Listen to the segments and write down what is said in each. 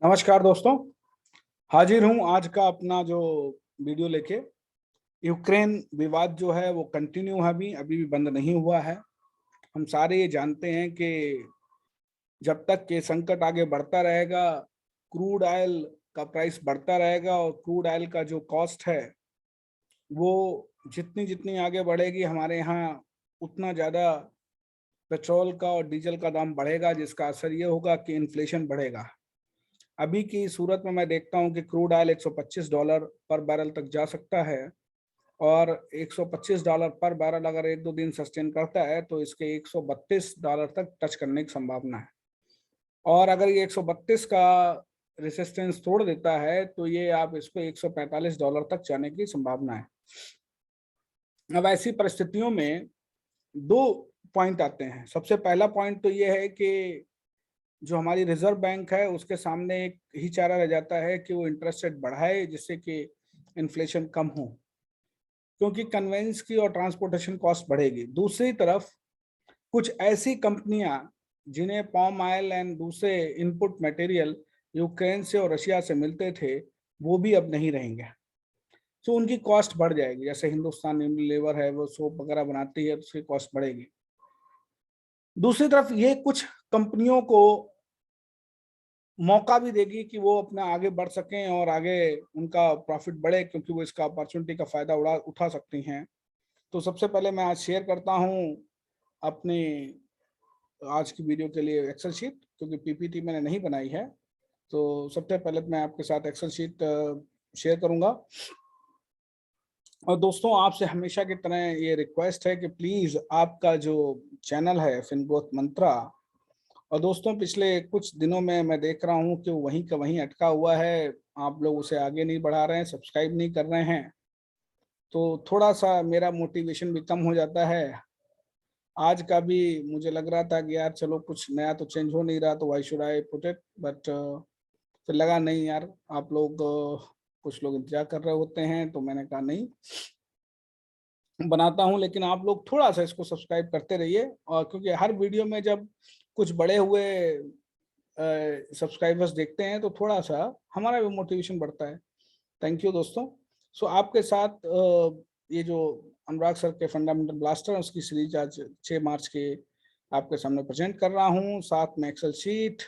नमस्कार दोस्तों, हाजिर हूं आज का अपना जो वीडियो लेके। यूक्रेन विवाद जो है वो कंटिन्यू है, अभी भी बंद नहीं हुआ है। हम सारे ये जानते हैं कि जब तक ये संकट आगे बढ़ता रहेगा, क्रूड ऑयल का प्राइस बढ़ता रहेगा और क्रूड ऑयल का जो कॉस्ट है वो जितनी जितनी आगे बढ़ेगी हमारे यहाँ उतना ज़्यादा पेट्रोल का और डीजल का दाम बढ़ेगा, जिसका असर ये होगा कि इन्फ्लेशन बढ़ेगा। अभी की सूरत में मैं देखता हूं कि क्रूड ऑयल $125 पर बैरल तक जा सकता है और $125 पर बैरल अगर एक दो दिन सस्टेन करता है तो इसके $132 तक टच करने की संभावना है। और अगर ये 132 का रेसिस्टेंस तोड़ देता है तो ये आप इसको $145 तक जाने की संभावना है। अब ऐसी परिस्थितियों में दो पॉइंट आते हैं। सबसे पहला पॉइंट तो ये है कि जो हमारी रिजर्व बैंक है उसके सामने एक ही चारा रह जाता है कि वो इंटरेस्ट रेट बढ़ाए जिससे कि इन्फ्लेशन कम हो, क्योंकि कन्वेंस की और ट्रांसपोर्टेशन कॉस्ट बढ़ेगी। दूसरी तरफ कुछ ऐसी कंपनियां जिन्हें पाम ऑयल एंड दूसरे इनपुट मटेरियल यूक्रेन से और रशिया से मिलते थे वो भी अब नहीं रहेंगे, तो उनकी कॉस्ट बढ़ जाएगी। जैसे हिंदुस्तान यूनिलीवर है, वो सोप वगैरह बनाती है तो उसकी कॉस्ट बढ़ेगी। दूसरी तरफ ये कुछ कंपनियों को मौका भी देगी कि वो अपना आगे बढ़ सकें और आगे उनका प्रॉफिट बढ़े, क्योंकि वो इसका अपॉर्चुनिटी का फायदा उठा सकती हैं। तो सबसे पहले मैं आज शेयर करता हूं अपनी आज की वीडियो के लिए एक्सेल शीट, क्योंकि पीपीटी मैंने नहीं बनाई है। तो सबसे पहले मैं आपके साथ एक्सेल शीट शेयर करूंगा। और दोस्तों, आपसे हमेशा की तरह ये रिक्वेस्ट है कि प्लीज आपका जो चैनल है फिनग्रोथ मंत्रा, और दोस्तों पिछले कुछ दिनों में मैं देख रहा हूं कि वो वहीं का वहीं अटका हुआ है। आप लोग उसे आगे नहीं बढ़ा रहे हैं, सब्सक्राइब नहीं कर रहे हैं, तो थोड़ा सा मेरा मोटिवेशन भी कम हो जाता है। आज का भी मुझे लग रहा था कि यार चलो कुछ नया तो चेंज हो नहीं रहा, तो why should I put it, but फिर लगा नहीं यार, आप लोग कुछ लोग इंतजार कर रहे होते हैं, तो मैंने कहा नहीं बनाता हूं। लेकिन आप लोग थोड़ा सा इसको सब्सक्राइब करते रहिए, और क्योंकि हर वीडियो में जब कुछ बड़े हुए सब्सक्राइबर्स देखते हैं तो थोड़ा सा हमारा भी मोटिवेशन बढ़ता है। थैंक यू दोस्तों। सो आपके साथ ये जो अनुराग सर के फंडामेंटल ब्लास्टर उसकी सीरीज आज 6 मार्च के आपके सामने प्रेजेंट कर रहा हूं, साथ में एक्सेल शीट।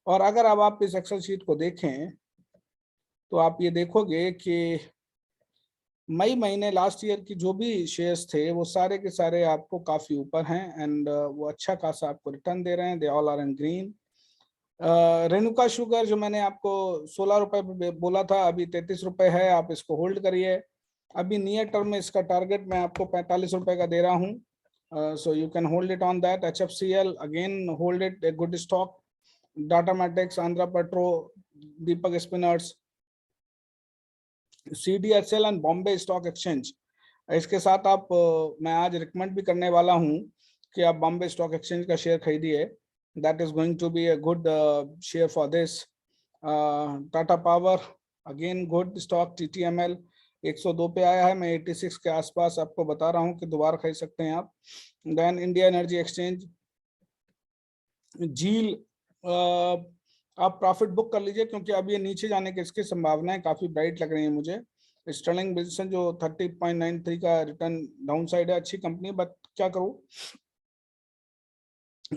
और अगर अब आप इस एक्सेल शीट को देखें तो आप ये देखोगे कि मई महीने लास्ट ईयर की जो भी शेयर्स थे वो सारे के सारे आपको काफी ऊपर हैं, एंड वो अच्छा खासा आपको रिटर्न दे रहे हैं। They all are in green. Renuka sugar जो मैंने आपको 16 रुपए पे बोला था, अभी 33 रुपए है। आप इसको होल्ड करिए। अभी नियर टर्म में इसका टारगेट मैं आपको 45 रुपए का दे रहा हूँ, so you can hold it on that. HFCL again hold it, a good stock. Data matrix, Andhra petro, Deepak spinners, CDSL and Bombay stock exchange. इसके साथ आप मैं आज रिकमेंड भी करने वाला हूं कि आप बॉम्बे स्टॉक एक्सचेंज का शेयर खरीदिए। That is going to be a good share for this. Tata power again good stock. TTML 102 पे आया है, मैं 86 के आसपास आपको बता रहा हूं कि दोबारा खरीद सकते हैं आप। देन इंडिया एनर्जी एक्सचेंज, झील, आप प्रॉफिट बुक कर लीजिए, क्योंकि अब ये नीचे जाने की इसकी संभावनाएं काफी ब्राइट लग रही है मुझे। स्टर्लिंग बिल्सन जो 30.93 का रिटर्न डाउन साइड है, अच्छी कंपनी, बट क्या करूं,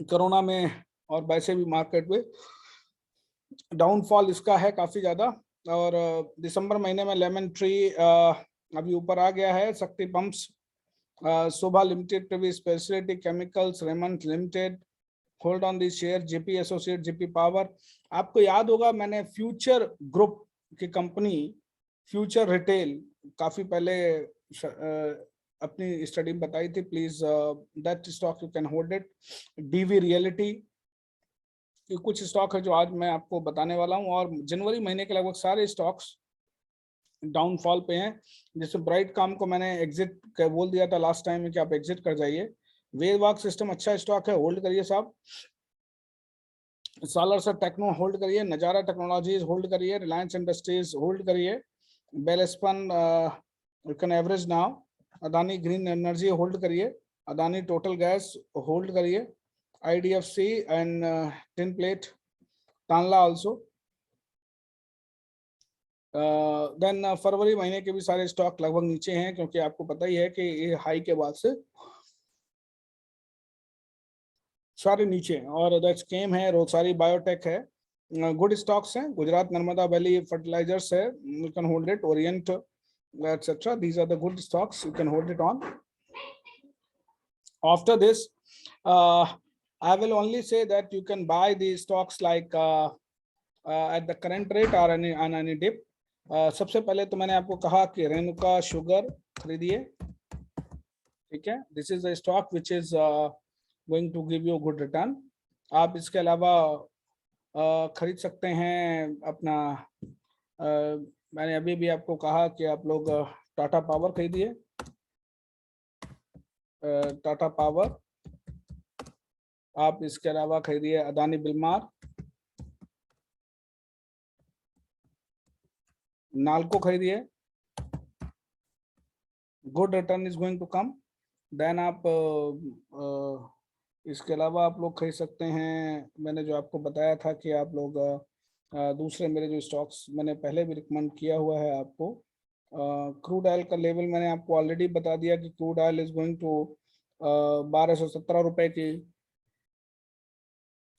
कोरोना में और वैसे भी मार्केट में डाउनफॉल इसका है काफी ज्यादा। और दिसंबर महीने में लेमन ट्री अभी ऊपर आ गया है। Shakti pumps, Sobha limited, Privi speciality chemicals, Raymond limited, hold on this share. JP associate, JP power. आपको याद होगा मैंने फ्यूचर ग्रुप की कंपनी फ्यूचर रिटेल काफी पहले अपनी स्टडी में बताई थी। Please that stock you can hold it. DV reality, ये कुछ स्टॉक है जो आज मैं आपको बताने वाला हूं। और जनवरी महीने के लगभग सारे स्टॉक्स डाउनफॉल पे हैं। जैसे ब्राइट काम को मैंने एग्जिट बोल दिया था लास्ट टाइम कि आप एग्जिट कर जाइए। वेदवाक सिस्टम अच्छा स्टॉक है, होल्ड करिए साहब। सालर से टेक्नो होल्ड करिए। नजारा टेक्नोलॉजीज होल्ड करिए। रिलायंस इंडस्ट्रीज होल्ड करिए। Welspun you can average now. Adani Green Energy hold करिए। अदानी टोटल गैस होल्ड करिए। IDFC and Tin Plate, Tanla also. Then फरवरी महीने के भी सारे स्टॉक लगभग नीचे हैं, क्योंकि आपको पता ही है कि ये हाई के बाद से सारे नीचे हैं। और दैट्स केम है, रोसारी बायोटेक है, गुड स्टॉक्स हैं। गुजरात नर्मदा वैली फर्टिलाइजर्स है, you can hold it. Orient etc. These are the good stocks, you can hold it on. After this, I will only say that you can buy the stocks like at the current rate or on any dip. सबसे पहले तो मैंने आपको कहा कि Renuka sugar खरीदिए, ठीक है। This is a stock which is going to give you good return. आप इसके अलावा खरीद सकते हैं अपना मैंने अभी भी आपको कहा कि आप लोग टाटा पावर खरीदिए, टाटा पावर। आप इसके अलावा खरीदिए अदानी बिलमार, नाल्को खरीदिए, good return is going to come. Then आप इसके अलावा आप लोग खरीद सकते हैं, मैंने जो आपको बताया था कि आप लोग दूसरे मेरे जो स्टॉक्स मैंने पहले भी रिकमेंड किया हुआ है आपको। क्रूड ऑयल का लेवल मैंने आपको ऑलरेडी बता दिया कि crude oil is going to 1217 रुपए की,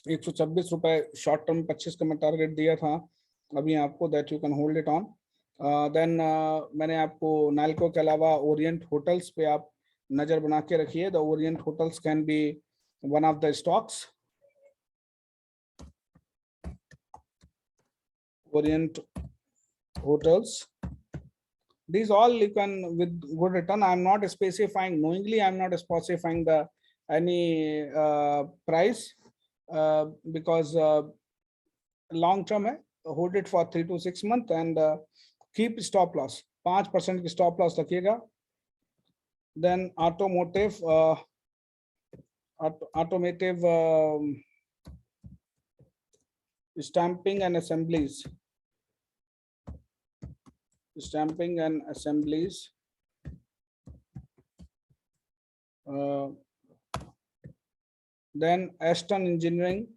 126 रुपए शॉर्ट टर्म, 25 का मैं टारगेट दिया था अभी आपको, that you can hold it on. Then मैंने आपको नाल्को के अलावा ओरिएंट होटल्स पे आप नजर बना के रखिए। The Orient hotels can be one of the stocks. Orient hotels, these all you can with good return. I am not specifying knowingly, I am not specifying the any price because long term hai, hold it for 3 to 6 months and keep stop loss, 5% की stop loss रखिएगा। Then automotive automotive stamping and assemblies, stamping and assemblies, then Aston Engineering,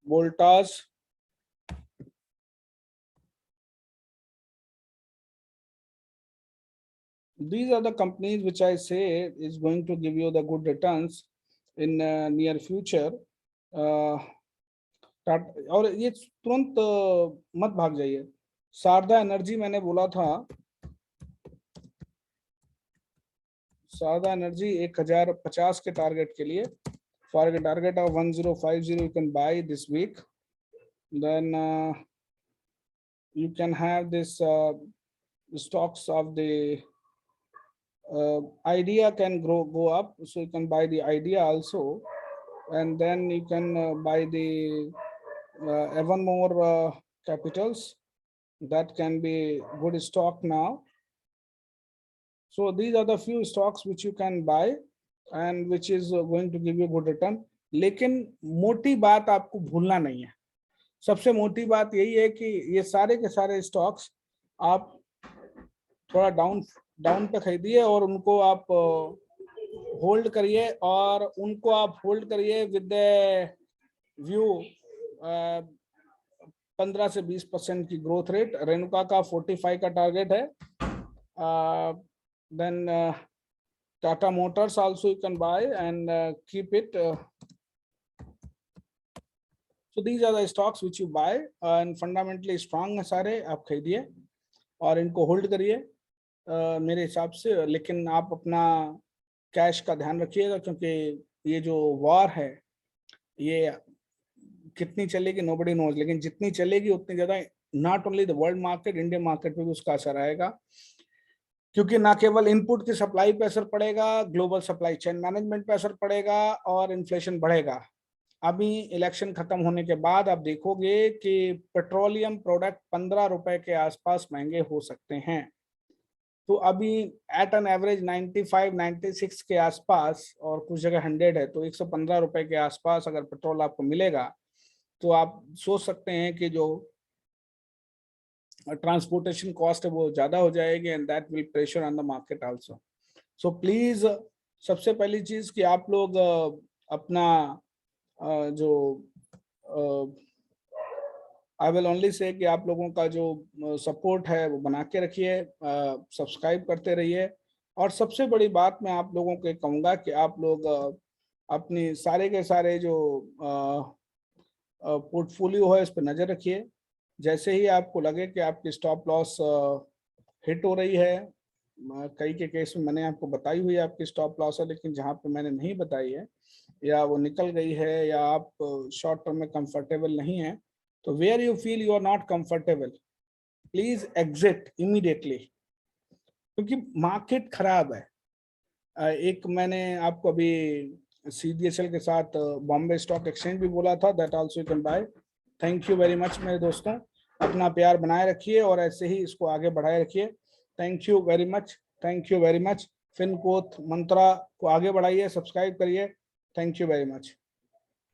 Voltas, these are the companies which I say is going to give you the good returns in near future. और ये तुरंत मत भाग जाइए। Sharda energy मैंने बोला था, Sharda energy 1050 के टारगेट के लिए, for a target of 1050 you can buy this week. Then you can have this stocks of the idea can go up, so you can buy the idea also, and then you can buy the Evermore Capitals, that can be good stock now. So these are the few stocks which you can buy and which is going to give you good return. लेकिन मोटी बात आपको भूलना नहीं है, सबसे मोटी बात यही है कि ये सारे के सारे स्टॉक्स आप थोड़ा डाउन पे खरीदिए और उनको आप होल्ड करिए, और उनको आप होल्ड करिए विद द व्यू 15 से 20% की ग्रोथ रेट। रेणुका का 45 का टारगेट है। Then Tata motors also you can buy and keep it. So these are the stocks which you buy and fundamentally strong है सारे, आप खरीदिए और इनको होल्ड करिए मेरे हिसाब से। लेकिन आप अपना कैश का ध्यान रखिएगा, क्योंकि ये जो वॉर है ये कितनी चलेगी नोबडी नोज, लेकिन जितनी चलेगी उतनी ज्यादा not only the world market, Indian market पे भी उसका असर आएगा, क्योंकि ना केवल इनपुट की सप्लाई पे असर पड़ेगा, ग्लोबल सप्लाई चेन मैनेजमेंट पे असर पड़ेगा और इन्फ्लेशन बढ़ेगा। अभी इलेक्शन खत्म होने के बाद आप देखोगे कि पेट्रोलियम प्रोडक्ट 15 रुपए के आसपास महंगे हो सकते हैं। तो अभी एट एन एवरेज 95 96 के आसपास और कुछ जगह 100 है, तो 115 रुपए के आसपास अगर पेट्रोल आपको मिलेगा तो आप सोच सकते हैं कि जो ट्रांसपोर्टेशन कॉस्ट है वो ज्यादा हो जाएगी, and that will pressure on the market also. So please सबसे पहली चीज कि आप लोग अपना जो आई विल ओनली से कि आप लोगों का जो सपोर्ट है वो बना के रखिए, सब्सक्राइब करते रहिए। और सबसे बड़ी बात मैं आप लोगों को कहूँगा कि आप लोग अपनी सारे के सारे जो पोर्टफोलियो है इस पर नज़र रखिए। जैसे ही आपको लगे कि आपकी स्टॉप लॉस हिट हो रही है, कई के केस में मैंने आपको बताई हुई है आपकी स्टॉप लॉस है, लेकिन जहाँ पे मैंने नहीं बताई है या वो निकल गई है या आप शॉर्ट टर्म में कंफर्टेबल नहीं है, तो where you feel you are not comfortable, please exit immediately, क्योंकि मार्केट खराब है। एक मैंने आपको अभी CDSL के साथ बॉम्बे स्टॉक एक्सचेंज भी बोला था, that also you can bye. Thank you very much मेरे दोस्तों, अपना प्यार बनाए रखिए और ऐसे ही इसको आगे बढ़ाए रखिए। Thank you very much, thank you very much. फिनकोथ मंत्रा को आगे बढ़ाइए, सब्सक्राइब करिए। Thank you very much.